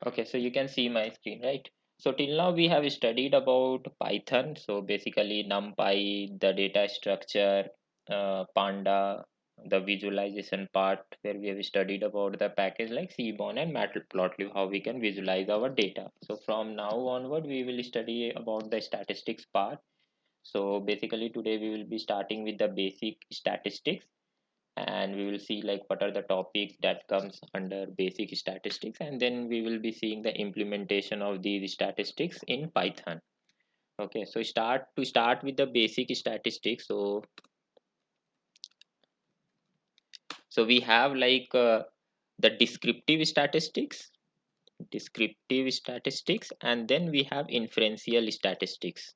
Okay, so you can see my screen, right? So till now we have studied about Python. So basically NumPy, the data structure, Panda, the visualization part where we have studied about the package like Seaborn and Matplotlib, how we can visualize our data. So from now onward, we will study about the statistics part. So basically today we will be starting with the basic statistics, and we will see like what are the topics that comes under basic statistics, and then we will be seeing the implementation of these statistics in Python. Okay, so start with the basic statistics. So we have like the descriptive statistics, and then we have inferential statistics.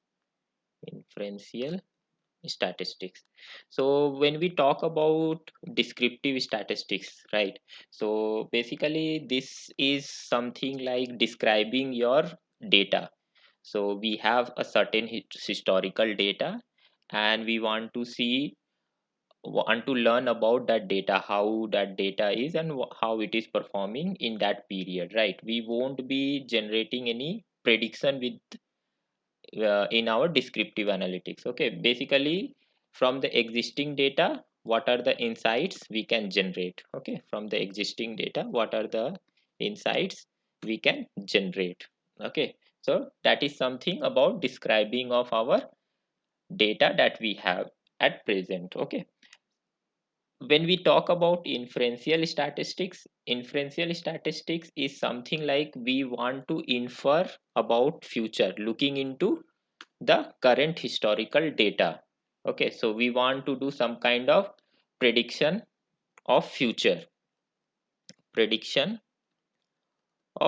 So when we talk about descriptive statistics, right, so basically this is something like describing your data. So we have a certain historical data, and we want to learn about that data, how that data is, and how it is performing in that period, right? We won't be generating any prediction with in our descriptive analytics. Okay, basically from the existing data, what are the insights we can generate? Okay, from the existing data, what are the insights we can generate? Okay, so that is something about describing of our data that we have at present. Okay, when we talk about inferential statistics is something like we want to infer about future, looking into the current historical data. Okay, so we want to do some kind of prediction of prediction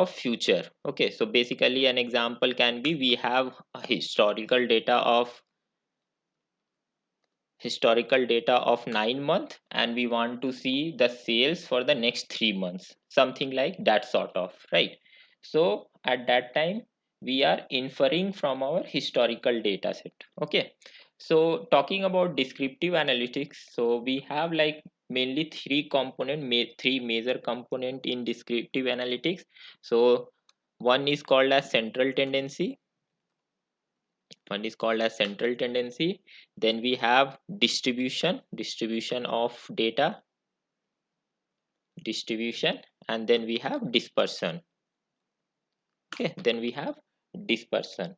future. Okay, so basically an example can be we have a historical data of 9 months, and we want to see the sales for the next 3 months, something like that sort of, right? So at that time we are inferring from our historical data set. Okay, so talking about descriptive analytics, so we have like mainly three major component in descriptive analytics. So one is called as central tendency, then we have distribution of data, distribution, and then we have dispersion. Okay, then we have dispersion.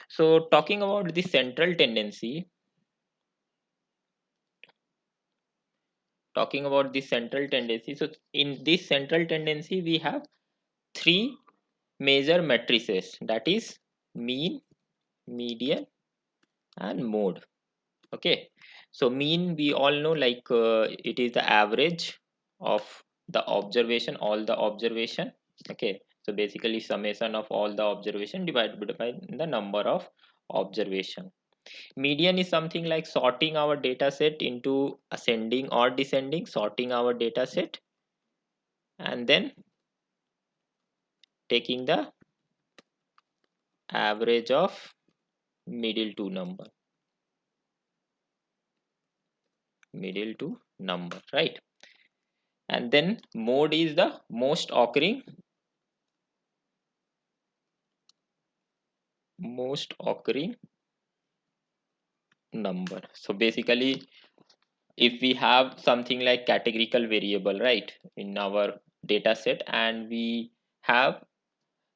So talking about the central tendency, so in this central tendency we have three major matrices, that is mean, median, and mode. Okay, so mean we all know like it is the average of the observation, all the observation. Okay, so basically summation of all the observation divided by the number of observation. Median is something like sorting our data set into ascending or descending, sorting our data set and then taking the average of middle two number, right? And then mode is the most occurring number. So basically if we have something like categorical variable, right, in our data set, and we have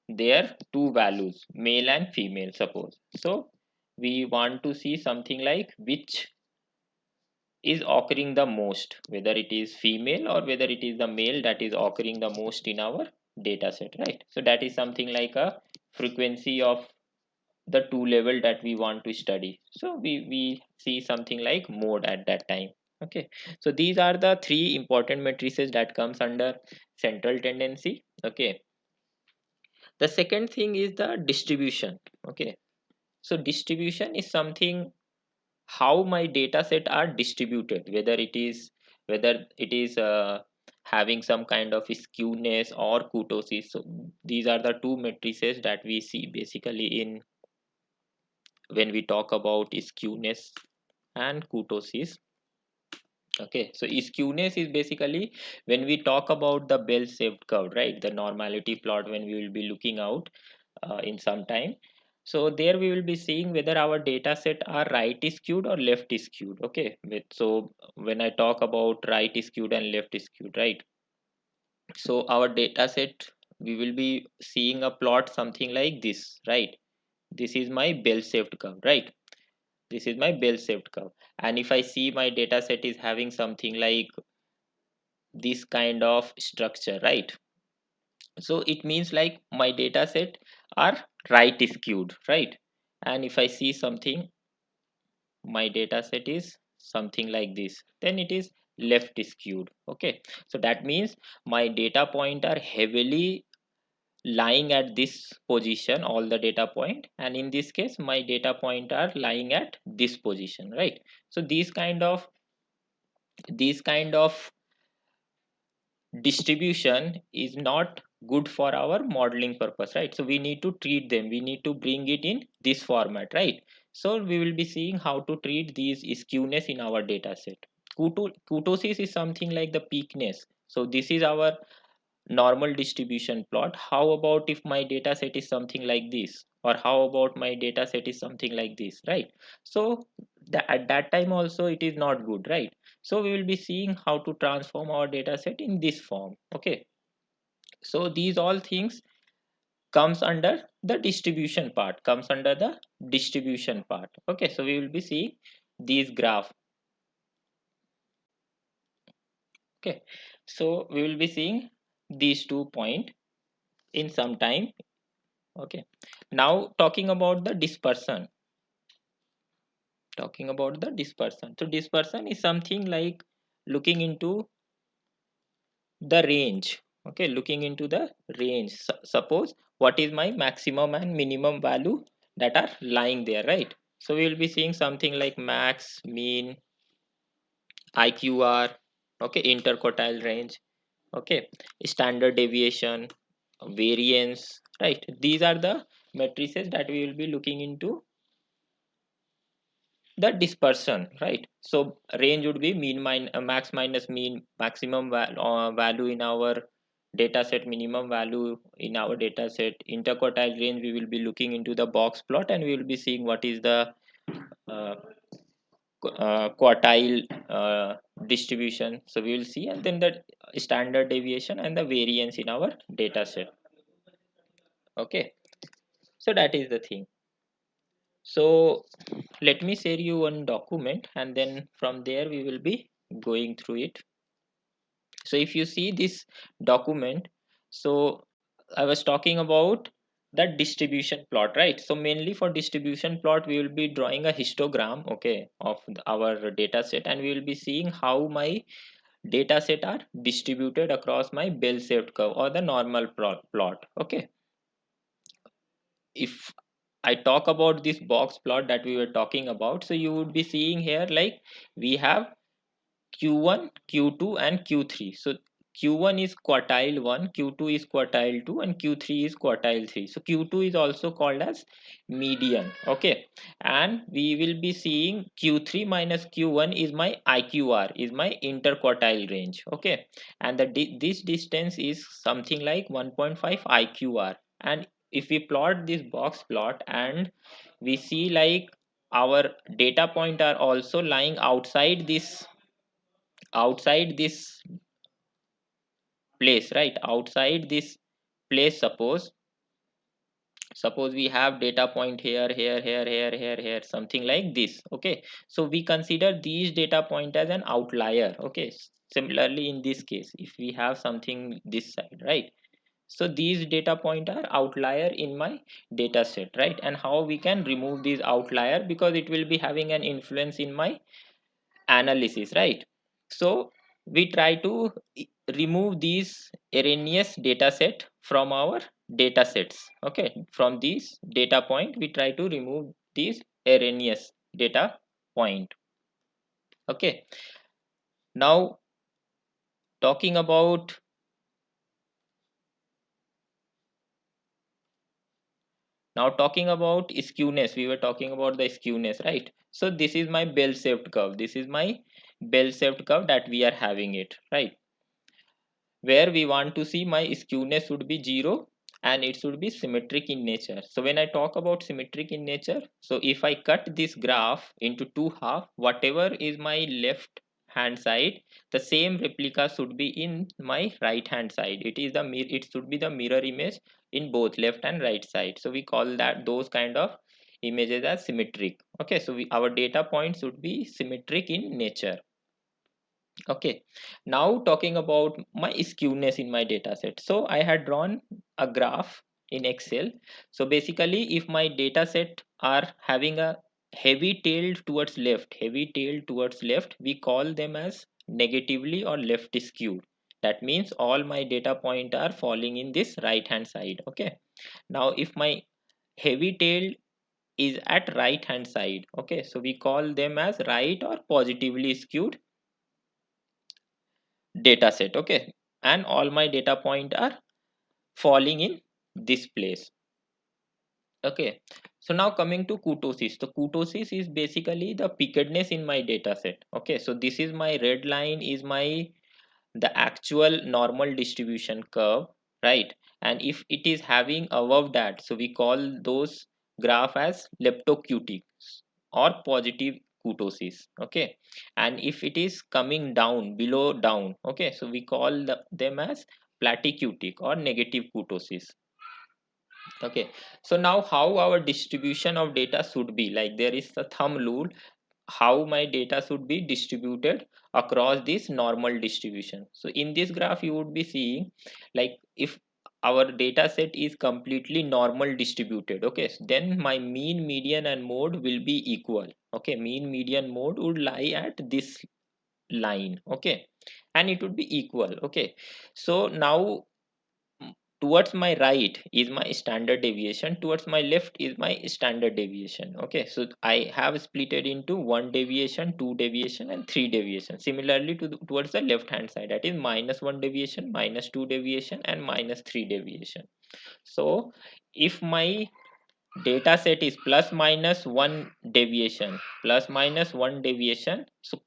there two values, male and female, suppose, so we want to see something like which is occurring the most, whether it is female or whether it is the male that is occurring the most in our data set, right? So that is something like a frequency of the two level that we want to study. So we see something like mode at that time. Okay, so these are the three important matrices that comes under central tendency. Okay, the second thing is the distribution. Okay, so distribution is something how my data set are distributed, whether it is having some kind of skewness or kurtosis. So these are the two matrices that we see basically in when we talk about skewness and kurtosis. Okay, so skewness is basically when we talk about the bell-shaped curve, right? The normality plot when we will be looking out in some time. So there we will be seeing whether our data set are right skewed or left skewed. Okay, so when I talk about right skewed and left skewed, right? So our data set, we will be seeing a plot something like this, right? This is my bell-shaped curve, right? This is my bell-shaped curve. And if I see my data set is having something like this kind of structure, right? So it means like my data set are right skewed, right? And if I see something, my data set is something like this, then it is left skewed. Okay, so that means my data point are heavily lying at this position, all the data point, and in this case my data point are lying at this position, right? So these kind of distribution is not good for our modeling purpose, right? So we need to treat them, we need to bring it in this format, right? So we will be seeing how to treat these skewness in our data set. Kurtosis is something like the peakness. So this is our normal distribution plot. How about if my data set is something like this, or how about my data set is something like this, right? So at that time also it is not good, right? So we will be seeing how to transform our data set in this form. Okay, so these all things comes under the distribution part, comes under the distribution part. Okay, so we will be seeing these graph. Okay, so we will be seeing these 2 point in some time. Okay, now talking about the dispersion, talking about the dispersion. So dispersion is something like looking into the range. Okay, looking into the range. Suppose what is my maximum and minimum value that are lying there, right? So we will be seeing something like max, mean, IQR, okay, interquartile range, okay, standard deviation, variance, right? These are the matrices that we will be looking into the dispersion, right? So range would be max minus mean, maximum value in our data set, minimum value in our data set. Interquartile range, we will be looking into the box plot and we will be seeing what is the uh, quartile distribution. So we will see, and then the standard deviation and the variance in our data set. Okay, so that is the thing. So let me share you one document and then from there we will be going through it. So if you see this document, so I was talking about that distribution plot, right? So mainly for distribution plot we will be drawing a histogram, okay, of our data set, and we will be seeing how my data set are distributed across my bell shaped curve or the normal plot. Okay, if I talk about this box plot that we were talking about, so you would be seeing here like we have Q1, Q2 and Q3. So Q1 is quartile 1, Q2 is quartile 2 and Q3 is quartile 3. So Q2 is also called as median. Okay, and we will be seeing Q3 minus Q1 is my IQR, is my interquartile range. Okay, and this distance is something like 1.5 IQR. And if we plot this box plot and we see like our data point are also lying outside this place, right? Outside this place, suppose we have data point here, something like this. Okay, so we consider these data point as an outlier. Okay, similarly in this case if we have something this side, right? So these data point are outlier in my data set, right? And how we can remove these outlier, because it will be having an influence in my analysis, right? So we try to remove these erroneous data set from our data sets. Okay, from these data point we try to remove these erroneous data point. Okay, now talking about skewness, we were talking about the skewness, right? So this is my bell shaped curve, this is my bell-shaped curve that we are having it, right? Where we want to see my skewness would be 0 and it should be symmetric in nature. So when I talk about symmetric in nature, so if I cut this graph into two half, whatever is my left hand side, the same replica should be in my right hand side. It should be the mirror image in both left and right side. So we call that those kind of images as symmetric. Okay, so our data points should be symmetric in nature. Okay, now talking about my skewness in my data set. So I had drawn a graph in Excel. So basically, if my data set are having a heavy tail towards left, we call them as negatively or left skewed. That means all my data point are falling in this right hand side. Okay, now if my heavy tail is at right hand side, okay, so we call them as right or positively skewed data set. Okay, and all my data point are falling in this place. Okay, so now coming to kurtosis. So kurtosis is basically the pickedness in my data set. Okay, so this is my red line is my the actual normal distribution curve, right? And if it is having above that, so we call those graph as leptocutic or positive kurtosis. Okay, and if it is coming down below down, okay, so we call them as platycutic or negative kurtosis. Okay, so now how our distribution of data should be, like there is a thumb rule how my data should be distributed across this normal distribution. So in this graph you would be seeing, like if our data set is completely normal distributed, okay, so then my mean, median and mode will be equal. Okay, mean, median, mode would lie at this line. Okay, and it would be equal. Okay, so now towards my right is my standard deviation, towards my left is my standard deviation. Okay, so I have split it into 1 deviation, 2 deviation and 3 deviation. Similarly towards the left hand side, that is -1 deviation, -2 deviation and -3 deviation. So if my data set is +-1 deviation, so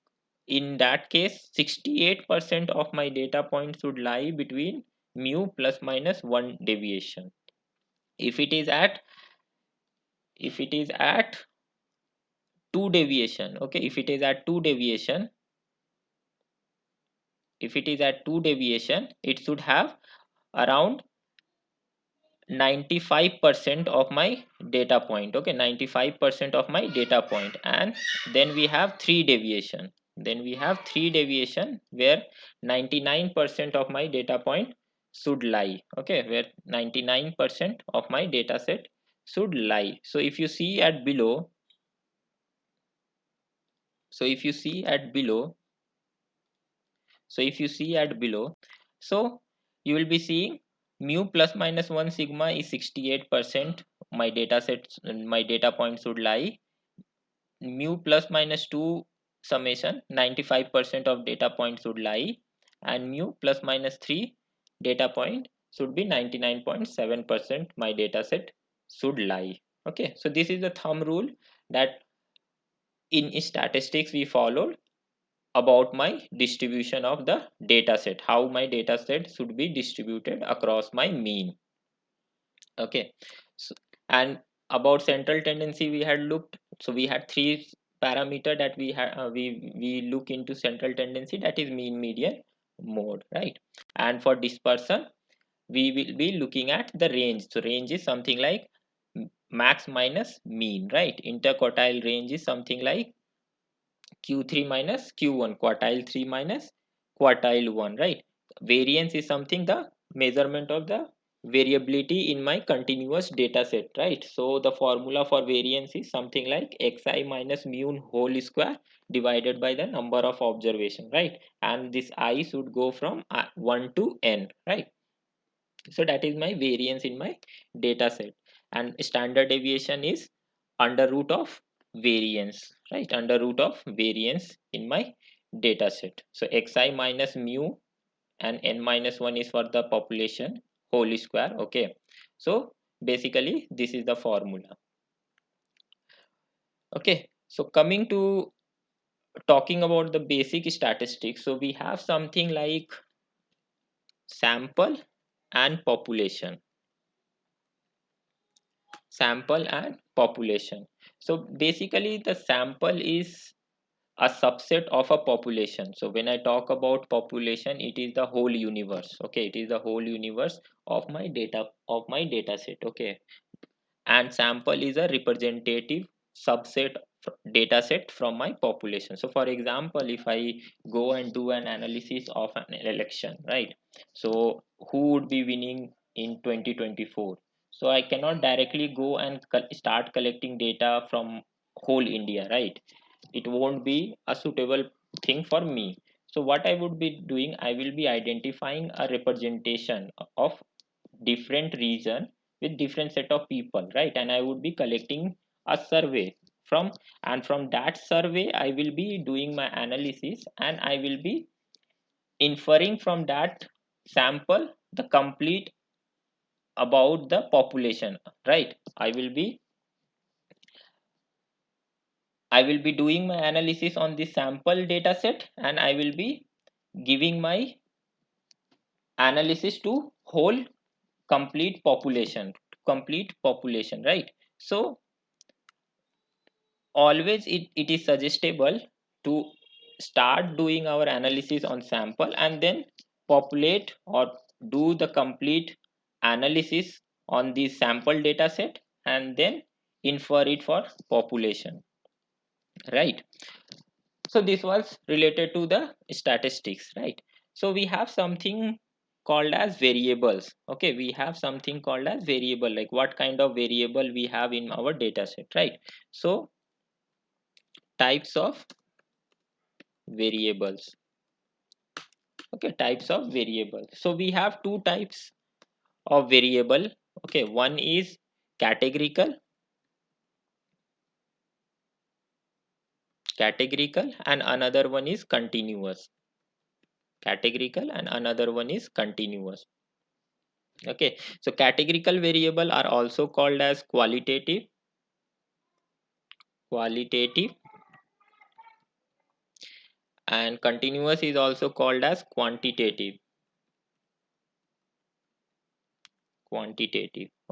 in that case 68% of my data points would lie between mu +-1 deviation. if it is at if it is at 2 deviation, okay, if it is at 2 deviation, it should have around 95% of my data point. Okay, 95% of my data point. And then we have 3 deviation where 99% of my data point should lie. Okay, where 99% of my data set should lie. So if you see at below, so if you see at below so if you see at below, so you will be seeing mu +-1 sigma is 68%. My data sets, my data points should lie. Mu +-2 summation, 95% of data points should lie, and mu +-3 data point should be 99.7%. My data set should lie. Okay, so this is the thumb rule that in statistics we followed about my distribution of the data set, how my data set should be distributed across my mean. Okay, so, and about central tendency we had looked. So we had three parameter that we look into central tendency, that is mean, median, mode, right? And for dispersion we will be looking at the range. So range is something like max minus mean, right? Interquartile range is something like Q3 minus Q1, quartile 3 minus quartile 1, right? Variance is something the measurement of the variability in my continuous data set, right? So the formula for variance is something like xi minus mu whole square divided by the number of observation, right? And this I should go from 1 to n, right? So that is my variance in my data set. And standard deviation is under root of variance, right? Under root of variance in my data set. So xi minus mu and n minus 1 is for the population whole square. Okay, so basically this is the formula. Okay, so coming to talking about the basic statistics, so we have something like sample and population. Sample and population. So basically the sample is a subset of a population. So when I talk about population, it is the whole universe. Okay, it is the whole universe of my data set. Okay, and sample is a representative subset data set from my population. So for example, if I go and do an analysis of an election, right, so who would be winning in 2024, so I cannot directly go and start collecting data from whole India, right? It won't be a suitable thing for me. So what I would be doing, I will be identifying a representation of different region with different set of people, right? And I would be collecting a survey from, and from that survey I will be doing my analysis, and I will be inferring from that sample the complete about the population, right? I will be doing my analysis on the sample data set, and I will be giving my analysis to whole complete population, right? So always it is suggestible to start doing our analysis on sample and then populate or do the complete analysis on the sample data set and then infer it for population, right? So this was related to the statistics, right? So we have something called as variables. Okay, we have something called as variable, like what kind of variable we have in our data set, right? So types of variables. Okay, types of variable. So we have two types of variable. Okay, one is categorical, and another one is continuous. Categorical and another one is continuous. Okay, so categorical variable are also called as qualitative, and continuous is also called as quantitative.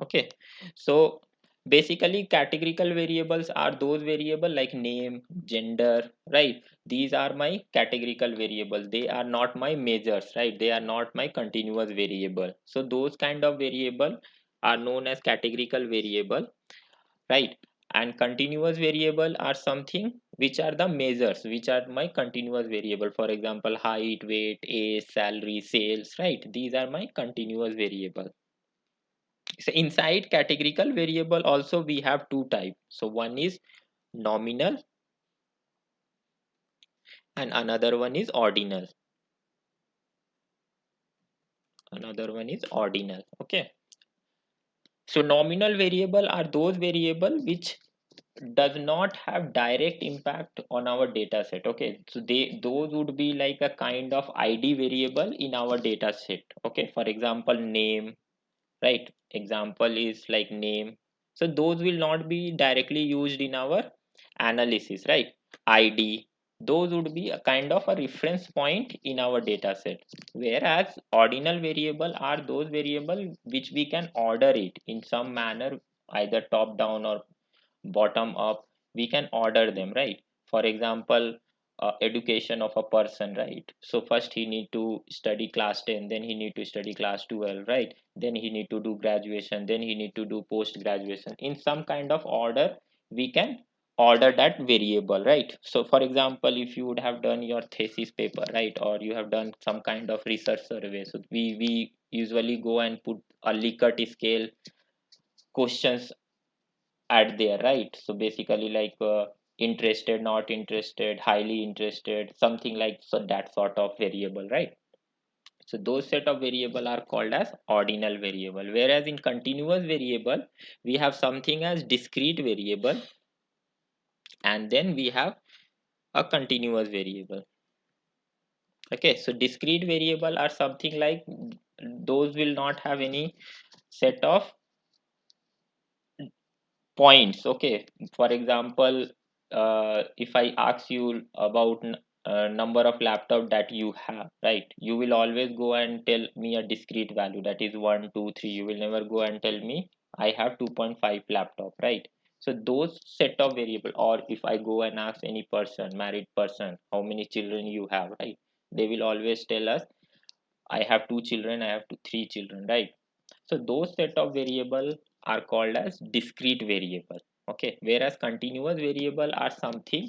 Okay, so basically categorical variables are those variable like name, gender, right? These are my categorical variables, they are not my measures, right? They are not my continuous variable. So those kind of variable are known as categorical variable, right? And continuous variable are something which are the measures, which are my continuous variable. For example, height, weight, age, salary, sales, right? These are my continuous variable. So inside categorical variable also we have two types. So one is nominal and another one is ordinal. Okay, so nominal variable are those variable which does not have direct impact on our data set. Okay, so those would be like a kind of id variable in our data set. Okay, for example, name, right? Example is like name. So those will not be directly used in our analysis, right? Id, those would be a kind of a reference point in our data set, whereas ordinal variable are those variable which we can order it in some manner, either top down or bottom up. We can order them, right? For example, education of a person, right? So first he need to study class 10, then he need to study class 12, right? Then he need to do graduation, then he need to do post graduation. In some kind of order we can order that variable, right? So for example, if you would have done your thesis paper, right, or you have done some kind of research survey, so we usually go and put a Likert scale questions at there, right? So basically like interested, not interested, highly interested, something like, so that sort of variable, right? So those set of variable are called as ordinal variable, whereas in continuous variable we have something as discrete variable, and then we have a continuous variable. Okay, so discrete variable are something like those will not have any set of points. Okay, for example, if I ask you about number of laptop that you have, right, you will always go and tell me a discrete value, that is 1 2 3. You will never go and tell me I have 2.5 laptop, right? So those set of variable, or if I go and ask any person, married person, how many children you have, right, they will always tell us I have 2 children, I have 3 children, right? So those set of variable are called as discrete variable. Okay, whereas continuous variable are something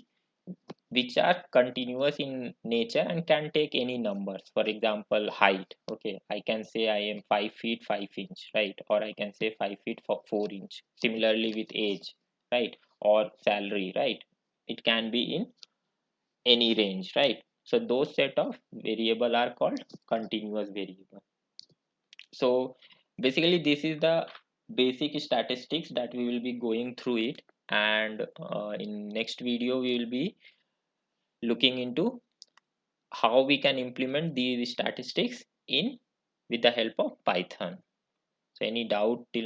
which are continuous in nature and can take any numbers. For example, height. Okay, I can say I am 5 feet 5 inch, right? Or I can say 5 feet for 4 inch. Similarly with age, right? Or salary, right? It can be in any range, right? So those set of variable are called continuous variable. So basically this is the basic statistics that we will be going through it, and in next video we will be looking into how we can implement these statistics in with the help of Python. So any doubt till